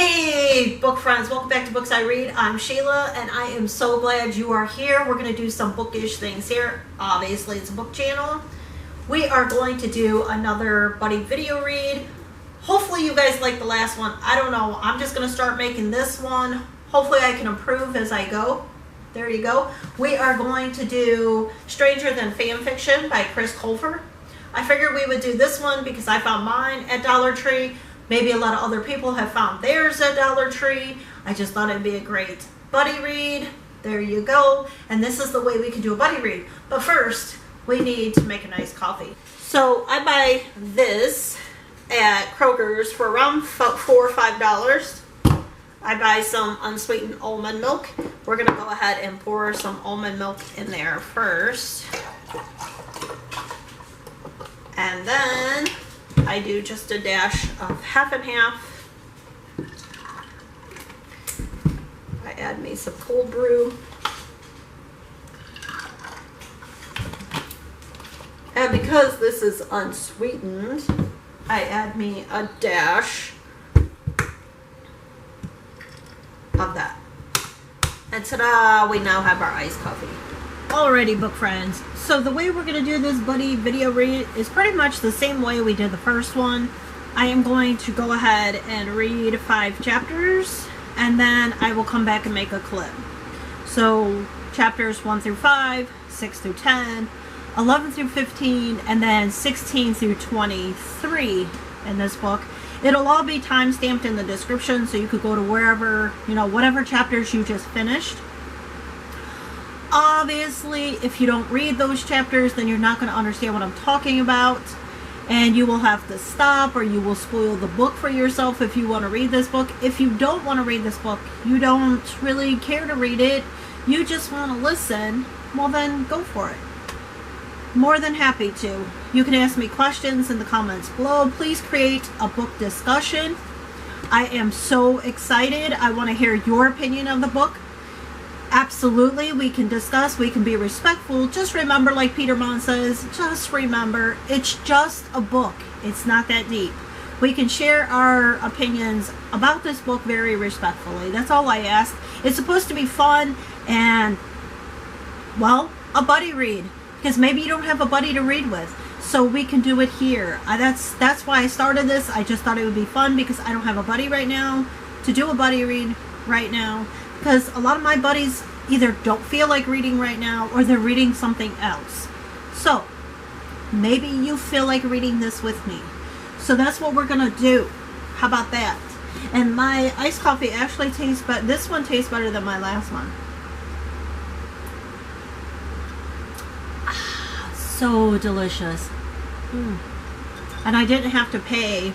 Hey, book friends, welcome back to Books I Read. I'm Sheila, and I am so glad you are here. We're going to do some bookish things here. Obviously, it's a book channel. We are going to do another buddy video read. Hopefully, you guys like the last one. I don't know. I'm just going to start making this one. Hopefully, I can improve as I go. There you go. We are going to do Stranger Than FanFiction by Chris Colfer. I figured we would do this one because I found mine at Dollar Tree. Maybe a lot of other people have found theirs at Dollar Tree. I just thought it'd be a great buddy read. There you go. And this is the way we can do a buddy read. But first, we need to make a nice coffee. So I buy this at Kroger's for around $4 or $5. I buy some unsweetened almond milk. We're going to go ahead and pour some almond milk in there first. And then I do just a dash of half and half. I add me some cold brew. And because this is unsweetened, I add me a dash of that. And ta-da, we now have our iced coffee. Alrighty, book friends. So the way we're going to do this buddy video read is pretty much the same way we did the first one. I am going to go ahead and read 5 chapters, and then I will come back and make a clip. So chapters 1 through 5, 6 through 10, 11 through 15, and then 16 through 23 in this book. It'll all be time stamped in the description, so you could go to wherever, whatever chapters you just finished. Obviously, if you don't read those chapters, then you're not going to understand what I'm talking about, and you will have to stop, or you will spoil the book for yourself if you want to read this book. If you don't want to read this book, you don't really care to read it, you just want to listen, well then go for it. More than happy to. You can ask me questions in the comments below. Please create a book discussion. I am so excited. I want to hear your opinion of the book. Absolutely, we can discuss, we can be respectful. Just remember, like Peter Mon says, just remember, it's just a book. It's not that deep. We can share our opinions about this book very respectfully. That's all I ask. It's supposed to be fun and, well, a buddy read. Because maybe you don't have a buddy to read with. So we can do it here. That's why I started this. I just thought it would be fun because I don't have a buddy right now to do a buddy read right now. Because a lot of my buddies either don't feel like reading right now or they're reading something else. So maybe you feel like reading this with me. So that's what we're going to do. How about that? And my iced coffee actually tastes better. This one tastes better than my last one. Ah, so delicious. And I didn't have to pay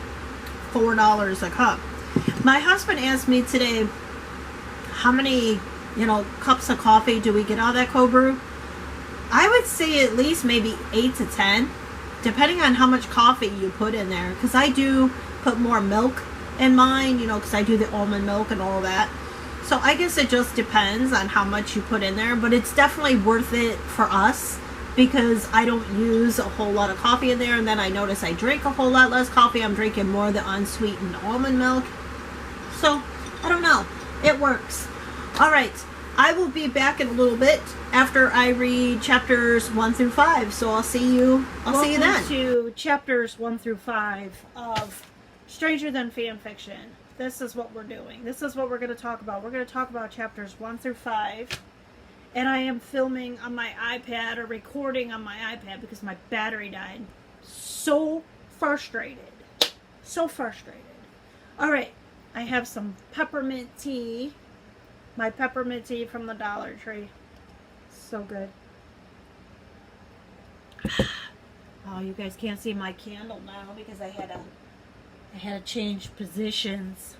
$4 a cup. My husband asked me today, how many, cups of coffee do we get out of that cold brew? I would say at least maybe 8 to 10, depending on how much coffee you put in there. Because I do put more milk in mine, because I do the almond milk and all that. So I guess it just depends on how much you put in there. But it's definitely worth it for us because I don't use a whole lot of coffee in there. And then I notice I drink a whole lot less coffee. I'm drinking more of the unsweetened almond milk. So, I don't know. It works. Alright, I will be back in a little bit after I read chapters 1 through 5. So I'll see you then. Welcome to chapters 1 through 5 of Stranger Than FanFiction. This is what we're doing. This is what we're going to talk about. We're going to talk about chapters 1 through 5. And I am filming on my iPad or recording on my iPad because my battery died. So frustrated. So frustrated. Alright. I have some peppermint tea. My peppermint tea from the Dollar Tree. So good. Oh, you guys can't see my candle now because I had to change positions.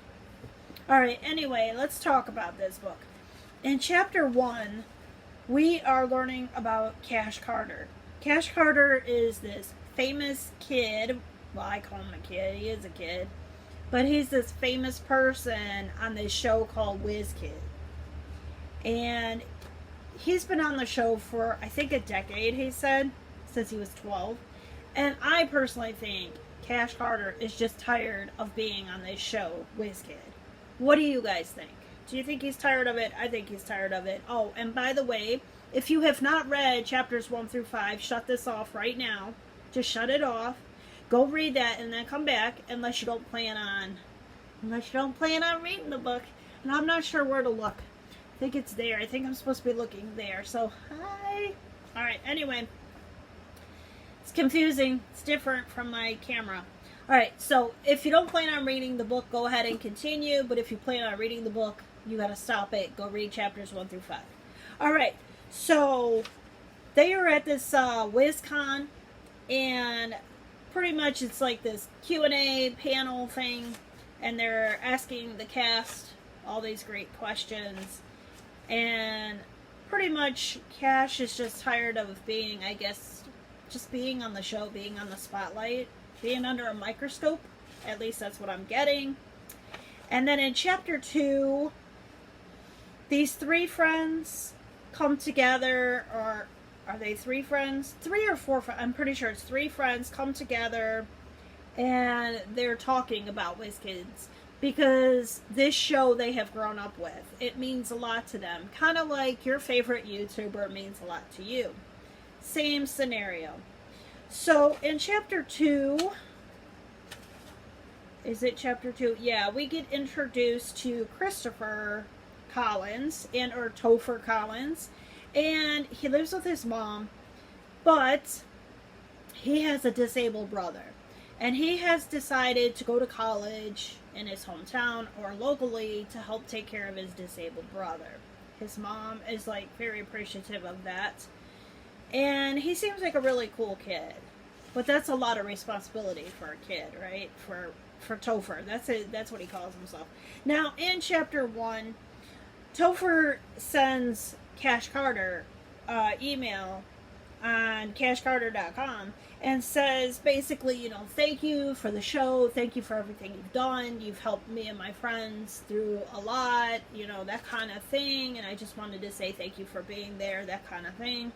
Alright, anyway, let's talk about this book. In chapter 1, we are learning about Cash Carter. Cash Carter is this famous kid. Well, I call him a kid. He is a kid. But he's this famous person on this show called WizKid. And he's been on the show for, I think, a decade, he said, since he was 12. And I personally think Cash Carter is just tired of being on this show, WizKid. What do you guys think? Do you think he's tired of it? I think he's tired of it. Oh, and by the way, if you have not read chapters 1 through 5, shut this off right now. Just shut it off. Go read that and then come back unless you don't plan on reading the book. And I'm not sure where to look. I think it's there. I think I'm supposed to be looking there. So, hi. Alright, anyway. It's confusing. It's different from my camera. Alright, so if you don't plan on reading the book, go ahead and continue. But if you plan on reading the book, you gotta stop it. Go read chapters 1 through 5. Alright, so they are at this WizCon, and pretty much it's like this Q&A panel thing, and they're asking the cast all these great questions, and pretty much Cash is just tired of being, I guess, just being on the show, being on the spotlight, being under a microscope. At least that's what I'm getting. And then in chapter 2, these 3 friends come together, or are they 3 friends? 3 or 4 friends. I'm pretty sure it's 3 friends come together, and they're talking about WizKids, because this show they have grown up with. It means a lot to them. Kind of like your favorite YouTuber means a lot to you. Same scenario. So in chapter 2, is it chapter 2? Yeah, we get introduced to Christopher Collins, or Topher Collins, and he lives with his mom, but he has a disabled brother, and he has decided to go to college in his hometown or locally to help take care of his disabled brother. His mom is like very appreciative of that, and he seems like a really cool kid, but that's a lot of responsibility for a kid, right? For Topher, that's what he calls himself. Now in chapter 1, Topher sends Cash Carter email on cashcarter.com and says basically, you know, thank you for the show, thank you for everything you've done, you've helped me and my friends through a lot, you know, that kind of thing, and I just wanted to say thank you for being there, that kind of thing.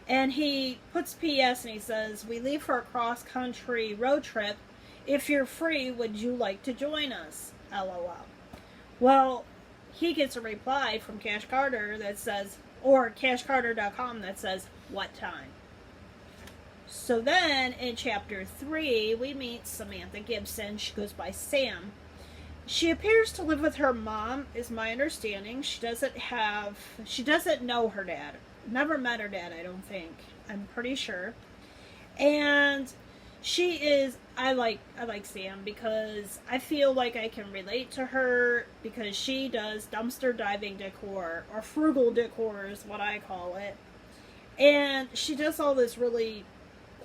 And he puts PS and he says, we leave for a cross-country road trip. If you're free, would you like to join us? LOL. Well, he gets a reply from Cash Carter that says, or cashcarter.com that says, what time? So then in chapter 3, we meet Samantha Gibson. She goes by Sam. She appears to live with her mom, is my understanding. She doesn't know her dad. Never met her dad, I don't think. I'm pretty sure. And she is, I like Sam because I feel like I can relate to her, because she does dumpster diving decor, or frugal decor is what I call it. And she does all this really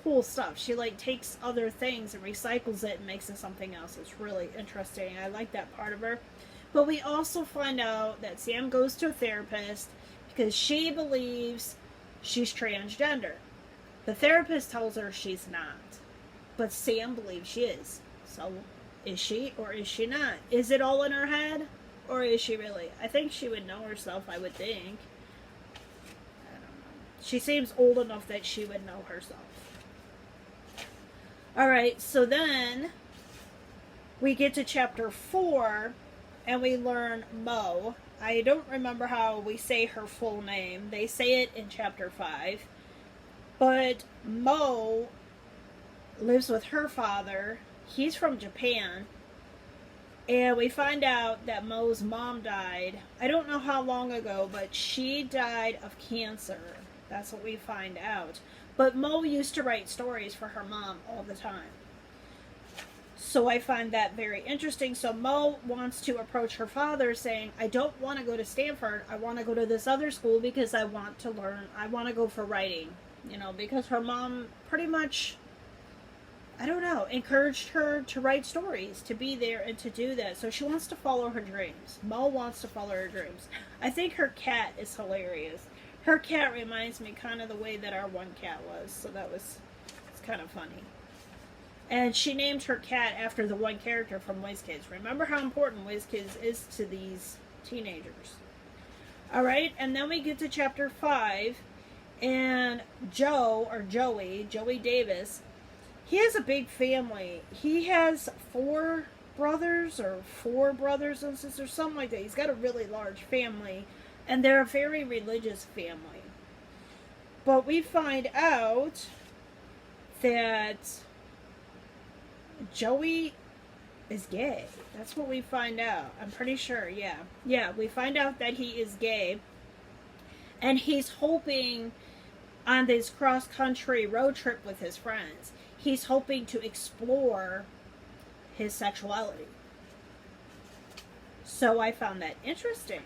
cool stuff. She like takes other things and recycles it and makes it something else. It's really interesting. I like that part of her. But we also find out that Sam goes to a therapist because she believes she's transgender. The therapist tells her she's not. But Sam believes she is. So, is she or is she not? Is it all in her head? Or is she really? I think she would know herself, I would think. I don't know. She seems old enough that she would know herself. Alright, so then we get to chapter 4, and we learn Mo. I don't remember how we say her full name. They say it in chapter 5. But Mo lives with her father. He's from Japan. And we find out that Mo's mom died. I don't know how long ago, but she died of cancer. That's what we find out. But Mo used to write stories for her mom all the time. So I find that very interesting. So Mo wants to approach her father saying, I don't want to go to Stanford. I want to go to this other school because I want to learn. I want to go for writing. You know, because her mom pretty much, I don't know, encouraged her to write stories, to be there and to do that. So she wants to follow her dreams. Mo wants to follow her dreams. I think her cat is hilarious. Her cat reminds me kind of the way that our one cat was. So it's kind of funny. And she named her cat after the one character from WizKids. Remember how important WizKids is to these teenagers. Alright, and then we get to chapter 5. And Joey Davis, he has a big family. He has 4 brothers or 4 brothers and sisters, something like that. He's got a really large family, and they're a very religious family. But we find out that Joey is gay. That's what we find out. I'm pretty sure, yeah. Yeah, we find out that he is gay. And he's hoping on this cross-country road trip with his friends, he's hoping to explore his sexuality. So I found that interesting.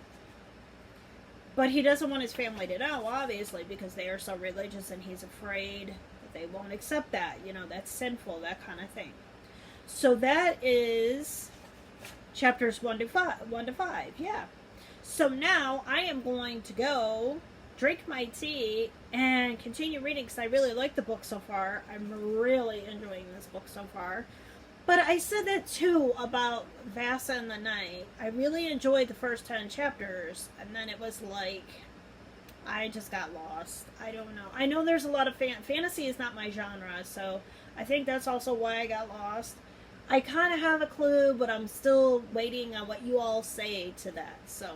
But he doesn't want his family to know, obviously, because they are so religious, and he's afraid that they won't accept that. You know, that's sinful, that kind of thing. So that is chapters 1 to 5, yeah. So now I am going to go drink my tea and continue reading, because I really like the book so far. I'm really enjoying this book so far. But I said that too about Vasa in the Night. I really enjoyed the first 10 chapters, and then it was like, I just got lost. I don't know. I know there's a lot of fantasy is not my genre, so I think that's also why I got lost. I kind of have a clue, but I'm still waiting on what you all say to that. So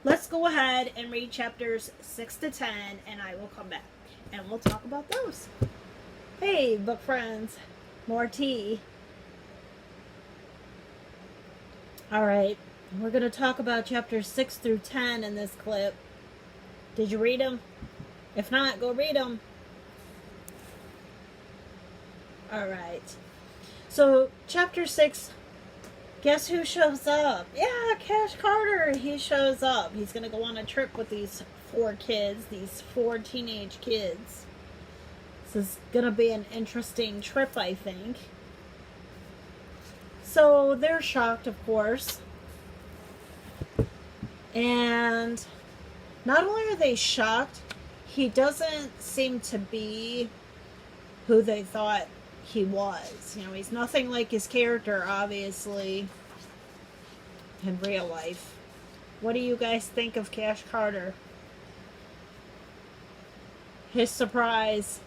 let's go ahead and read chapters 6 to 10, and I will come back and we'll talk about those. Hey, book friends, more tea. All right, we're going to talk about chapters 6 through 10 in this clip. Did you read them? If not, go read them. All right. So, chapter 6, guess who shows up? Yeah, Cash Carter. He shows up. He's going to go on a trip with these 4 kids, these 4 teenage kids. This is going to be an interesting trip, I think. So, they're shocked, of course. And not only are they shocked, he doesn't seem to be who they thought he was. You know, he's nothing like his character, obviously, in real life. What do you guys think of Cash Carter? His surprise.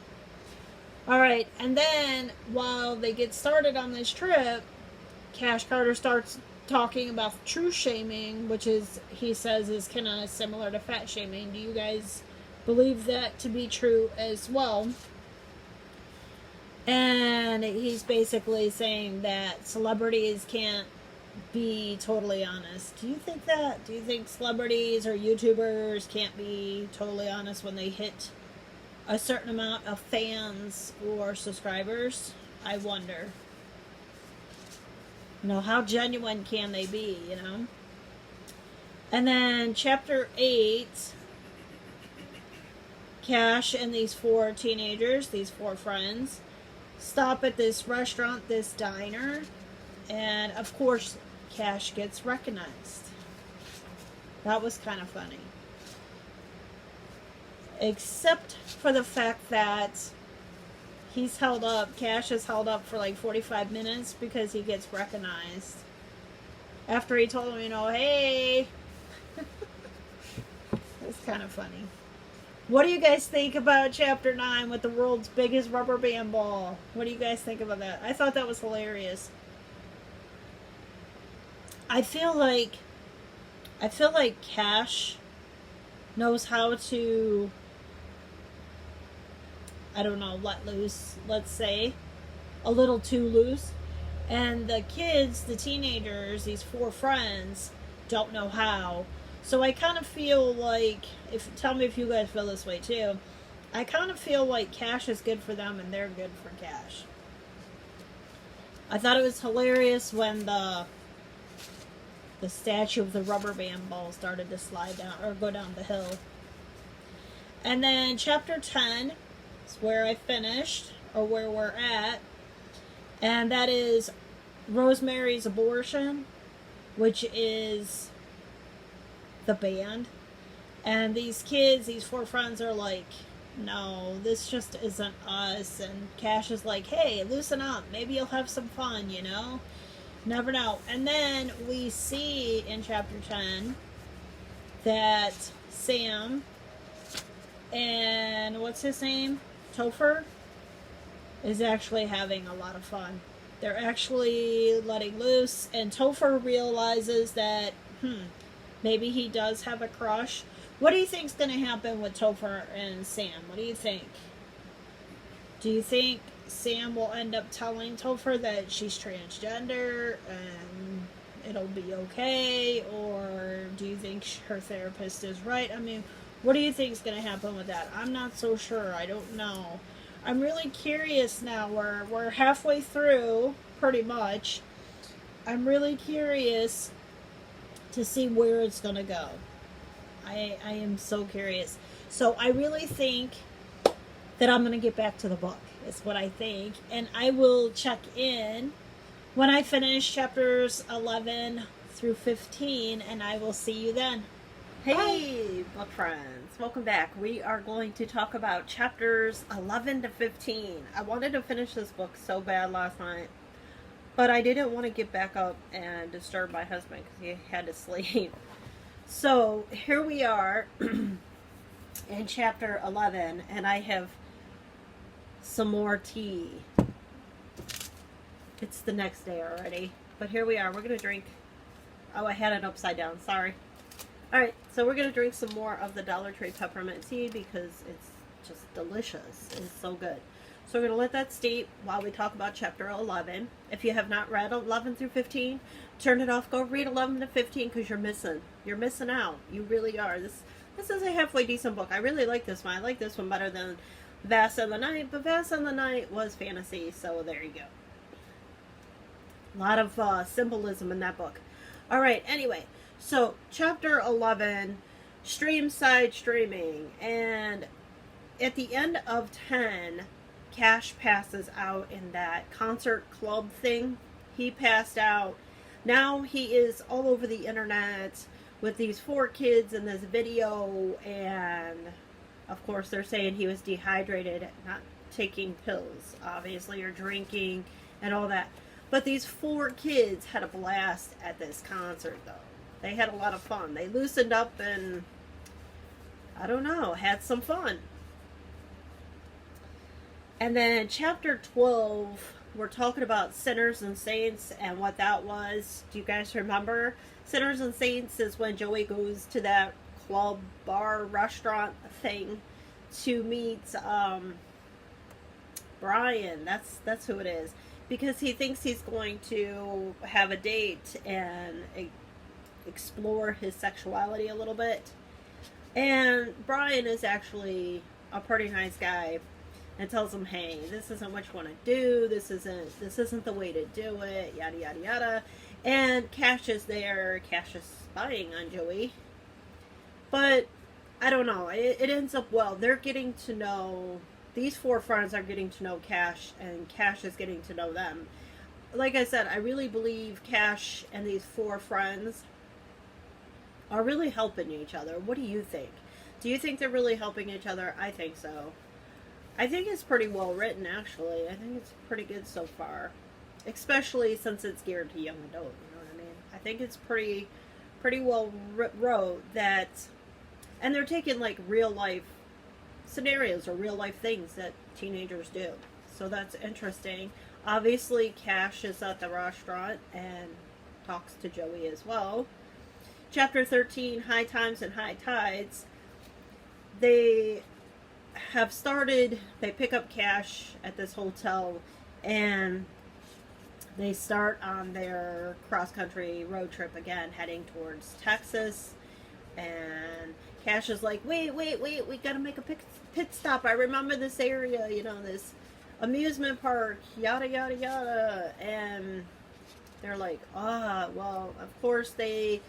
Alright, and then while they get started on this trip, Cash Carter starts talking about truth shaming, which is, he says, is kind of similar to fat shaming. Do you guys believe that to be true as well? And he's basically saying that celebrities can't be totally honest. Do you think that? Do you think celebrities or YouTubers can't be totally honest when they hit a certain amount of fans or subscribers? I wonder. You know, how genuine can they be, you know? And then chapter 8, Cash and these 4 teenagers, these 4 friends, stop at this restaurant, this diner, and of course Cash gets recognized. That was kind of funny. Except for the fact that he's held up, Cash is held up for like 45 minutes because he gets recognized. After he told him, you know, hey. It's kind of funny. What do you guys think about chapter 9 with the world's biggest rubber band ball? What do you guys think about that? I thought that was hilarious. I feel like Cash knows how to, I don't know, let loose, let's say, a little too loose. And the kids, the teenagers, these 4 friends, don't know how. So I kind of feel like, tell me if you guys feel this way too, I kind of feel like Cash is good for them and they're good for Cash. I thought it was hilarious when the statue of the rubber band ball started to slide down, or go down the hill. And then chapter 10 is where I finished, or where we're at, and that is Rosemary's Abortion, which is the band. And these kids, these 4 friends are like, no, this just isn't us. And Cash is like, hey, loosen up, maybe you'll have some fun, you know, never know. And then we see in chapter 10 that Sam and what's his name, Topher, is actually having a lot of fun. They're actually letting loose, and Topher realizes that, maybe he does have a crush. What do you think's going to happen with Topher and Sam? What do you think? Do you think Sam will end up telling Topher that she's transgender and it'll be okay? Or do you think her therapist is right? I mean, what do you think is going to happen with that? I'm not so sure. I don't know. I'm really curious now. We're halfway through, pretty much. I'm really curious to see where it's going to go. I am so curious. So I really think that I'm going to get back to the book, is what I think. And I will check in when I finish chapters 11 through 15, and I will see you then. Hey, book friends. Welcome back. We are going to talk about chapters 11 to 15. I wanted to finish this book so bad last night, but I didn't want to get back up and disturb my husband because he had to sleep. So here we are in chapter 11, and I have some more tea. It's the next day already, but here we are. We're going to drink. Oh, I had it upside down. Sorry. Alright, so we're going to drink some more of the Dollar Tree peppermint tea because it's just delicious. It's so good. So we're going to let that steep while we talk about chapter 11. If you have not read 11 through 15, turn it off. Go read 11 to 15 because you're missing. You're missing out. You really are. This is a halfway decent book. I really like this one. I like this one better than Vast in the Night, but Vast in the Night was fantasy, so there you go. A lot of symbolism in that book. Alright, anyway. So, chapter 11, Streamside Streaming, and at the end of 10, Cash passes out in that concert club thing. He passed out. Now he is all over the internet with these 4 kids in this video, and of course they're saying he was dehydrated, not taking pills, obviously, or drinking, and all that. But these 4 kids had a blast at this concert, though. They had a lot of fun. They loosened up and, I don't know, had some fun. And then chapter 12, we're talking about Sinners and Saints and what that was. Do you guys remember? Sinners and Saints is when Joey goes to that club, bar, restaurant thing to meet Brian. That's who it is. Because he thinks he's going to have a date and explore his sexuality a little bit. And Brian is actually a pretty nice guy and tells him, hey, this isn't what you want to do, this isn't the way to do it, yada yada yada. And Cash is there. Cash is spying on Joey, but I don't know, it ends up well. They're getting to know, these 4 friends are getting to know Cash, and Cash is getting to know them. Like I said, I really believe Cash and these 4 friends are really helping each other. What do you think? Do you think they're really helping each other? I think so. I think it's pretty well written, actually. I think it's pretty good so far. Especially since it's geared to young adult, you know what I mean? I think it's pretty well wrote that, and they're taking like real life scenarios or real life things that teenagers do. So that's interesting. Obviously, Cash is at the restaurant and talks to Joey as well. Chapter 13, High Times and High Tides. They have started, they pick up Cash at this hotel, and they start on their cross-country road trip again, heading towards Texas. And Cash is like, wait, we gotta make a pit stop. I remember this area, you know, this amusement park, yada, yada, yada. And they're like, well, of course they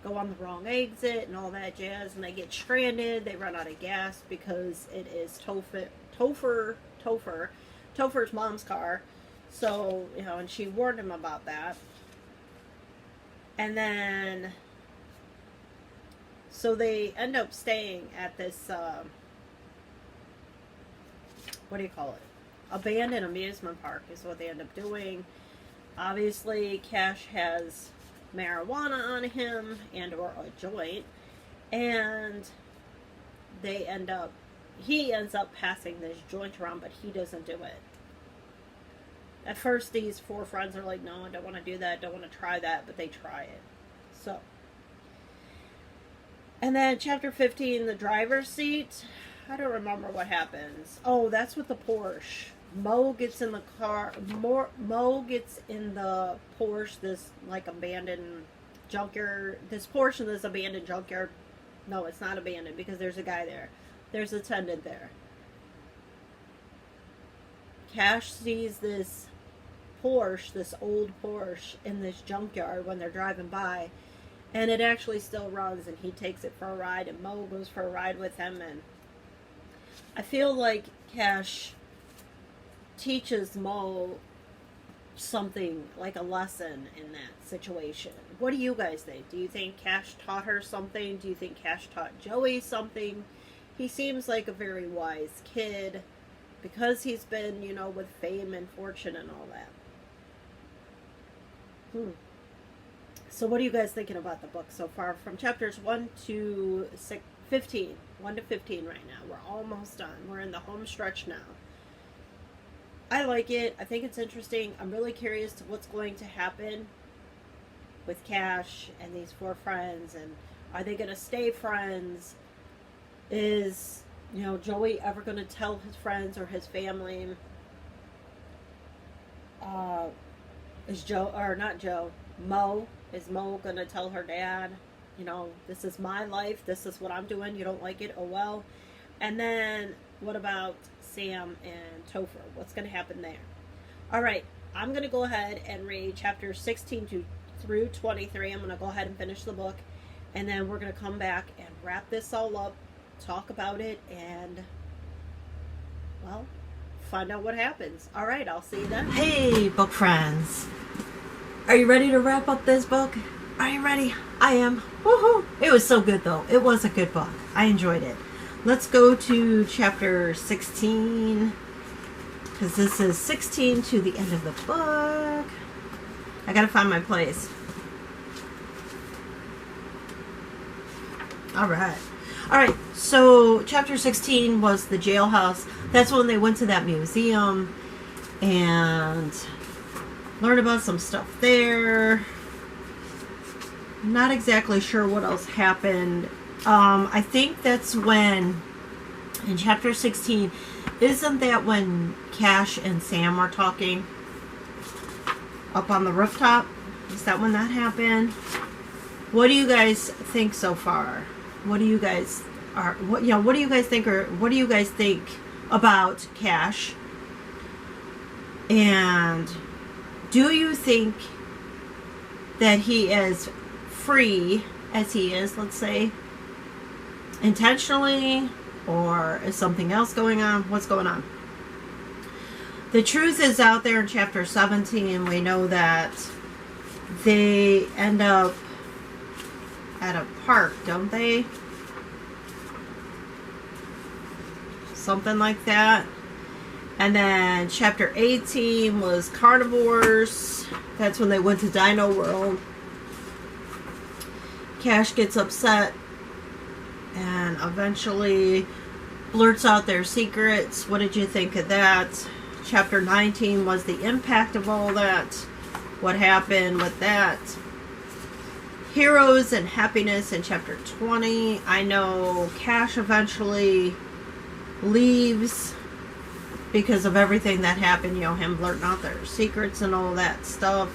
go on the wrong exit and all that jazz, and they get stranded. They run out of gas because it is Topher's mom's car. So, you know, and she warned him about that. And then, so they end up staying at this, what do you call it? Abandoned amusement park is what they end up doing. Obviously, Cash has marijuana on him and or a joint, and he ends up passing this joint around, but he doesn't do it. At first, these four friends are like, no, I don't want to do that, don't want to try that, but they try it. So, and then chapter 15, the driver's seat. I don't remember what happens. Oh, that's with the Porsche. Mo gets in the car. Mo gets in the Porsche, this like abandoned junkyard. This Porsche in this abandoned junkyard. No, it's not abandoned because there's a guy there. There's a attendant there. Cash sees this Porsche, this old Porsche, in this junkyard when they're driving by, and it actually still runs, and he takes it for a ride, and Mo goes for a ride with him, and I feel like Cash teaches Mo something, like a lesson in that situation. What do you guys think? Do you think Cash taught her something? Do you think Cash taught Joey something? He seems like a very wise kid because he's been, you know, with fame and fortune and all that. So what are you guys thinking about the book so far? From chapters 1 to 15. 1 to 15 right now. We're almost done. We're in the home stretch now. I like it. I think it's interesting. I'm really curious to what's going to happen with Cash and these four friends, and are they going to stay friends? Is, you know, Joey ever going to tell his friends or his family? Mo, is Mo going to tell her dad, you know, this is my life, this is what I'm doing, you don't like it, oh well. And then what about Sam and Topher? What's going to happen there? Alright, I'm going to go ahead and read chapters 16 through 23. I'm going to go ahead and finish the book, and then we're going to come back and wrap this all up, talk about it, and, well, find out what happens. Alright, I'll see you then. Hey, book friends. Are you ready to wrap up this book? Are you ready? I am. Woohoo! It was so good, though. It was a good book. I enjoyed it. Let's go to chapter 16, because this is 16 to the end of the book. I gotta find my place. Alright. Alright, so chapter 16 was the jailhouse. That's when they went to that museum and learned about some stuff there. Not exactly sure what else happened. I think that's when, in chapter 16, isn't that when Cash and Sam were talking up on the rooftop? Is that when that happened? What do you guys think so far? What do you guys what do you guys think, or what do you guys think about Cash? And do you think that he is free as he is, let's say, intentionally, or is something else going on? What's going on? The truth is out there in chapter 17. We know that they end up at a park, don't they? Something like that. And then chapter 18 was carnivores. That's when they went to Dino World. Cash gets upset and eventually blurts out their secrets. What did you think of that? Chapter 19 was the impact of all that. What happened with that? Heroes and happiness in chapter 20. I know Cash eventually leaves because of everything that happened, you know, him blurting out their secrets and all that stuff.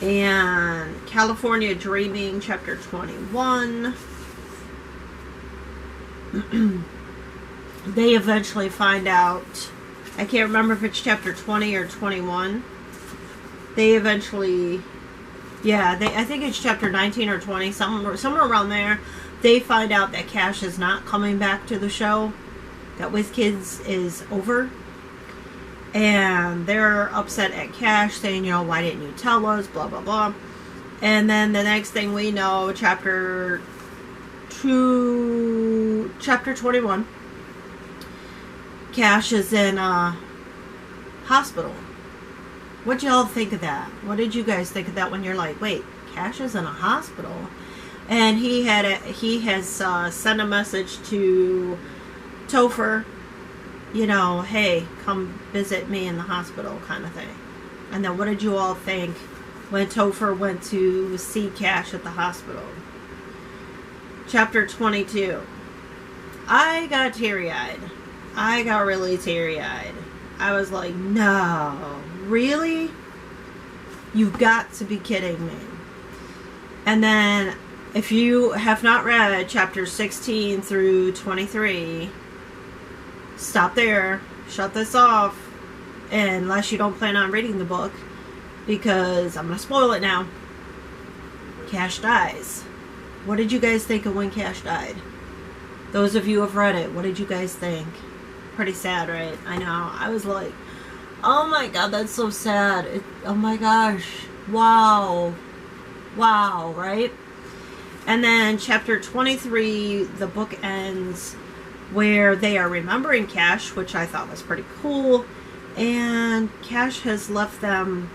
And California Dreaming, chapter 21. They eventually find out, I can't remember if it's chapter 20 or 21. They eventually, I think it's chapter 19 or 20, somewhere around there. They find out that Cash is not coming back to the show, that WizKids is over. And they're upset at Cash, saying, you know, why didn't you tell us, blah, blah, blah. And then the next thing we know, chapter 21, Cash is in a hospital. What'd y'all think of that? What did you guys think of that when you're like, wait, Cash is in a hospital? And he has sent a message to Topher you know, hey, come visit me in the hospital kind of thing. And then what did you all think when Topher went to see Cash at the hospital? Chapter 22. I got teary-eyed. I got really teary-eyed. I was like, no, really? You've got to be kidding me. And then, if you have not read chapters 16 through 23, stop there, shut this off, unless you don't plan on reading the book, because I'm going to spoil it now. Cash dies. What did you guys think of when Cash died? Those of you who have read it, what did you guys think? Pretty sad, right? I know. I was like, oh my god, that's so sad. Oh my gosh. Wow. Wow, right? And then chapter 23, the book ends where they are remembering Cash, which I thought was pretty cool. And Cash has left them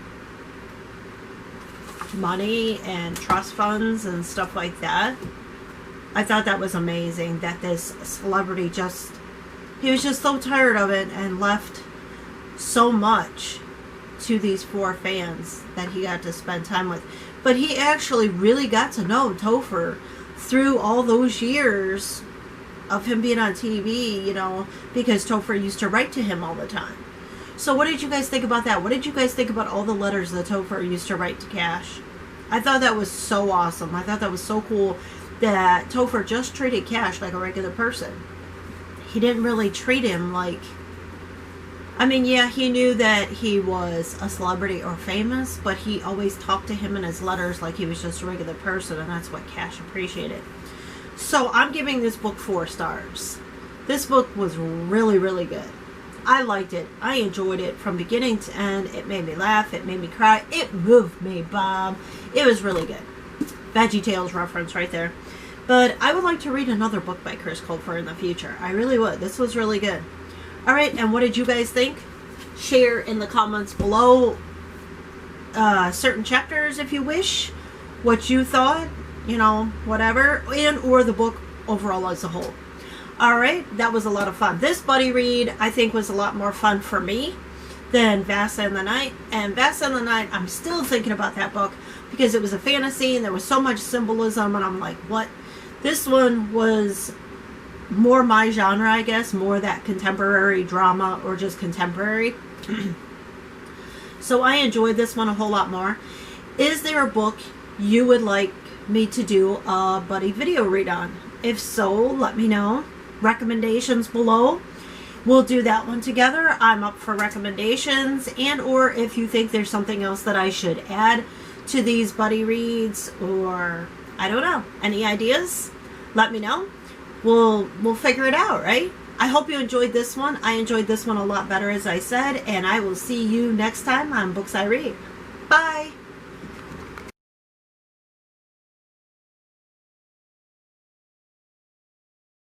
money and trust funds and stuff like that. I thought that was amazing that this celebrity he was just so tired of it and left so much to these 4 fans that he got to spend time with. But he actually really got to know Topher through all those years of him being on TV, you know, because Topher used to write to him all the time. So what did you guys think about that? What did you guys think about all the letters that Topher used to write to Cash? I thought that was so awesome. I thought that was so cool that Topher just treated Cash like a regular person. He didn't really treat him like... I mean, yeah, he knew that he was a celebrity or famous, but he always talked to him in his letters like he was just a regular person, and that's what Cash appreciated. So I'm giving this book 4 stars. This book was really, really good. I liked it. I enjoyed it from beginning to end. It made me laugh. It made me cry. It moved me, Bob. It was really good. VeggieTales reference right there. But I would like to read another book by Chris Colfer in the future. I really would. This was really good. Alright, and what did you guys think? Share in the comments below certain chapters if you wish. What you thought, you know, whatever. And or the book overall as a whole. Alright, that was a lot of fun. This buddy read, I think, was a lot more fun for me than Vasa in the Night. And Vasa in the Night, I'm still thinking about that book because it was a fantasy and there was so much symbolism, and I'm like, what? This one was more my genre, I guess, more that contemporary drama or just contemporary. So I enjoyed this one a whole lot more. Is there a book you would like me to do a buddy video read on? If so, let me know. Recommendations below. We'll do that one together. I'm up for recommendations, and or if you think there's something else that I should add to these buddy reads, or I don't know, any ideas, let me know. We'll figure it out, right? I hope you enjoyed this one. I enjoyed this one a lot better, as I said, and I will see you next time on Books I Read. Bye!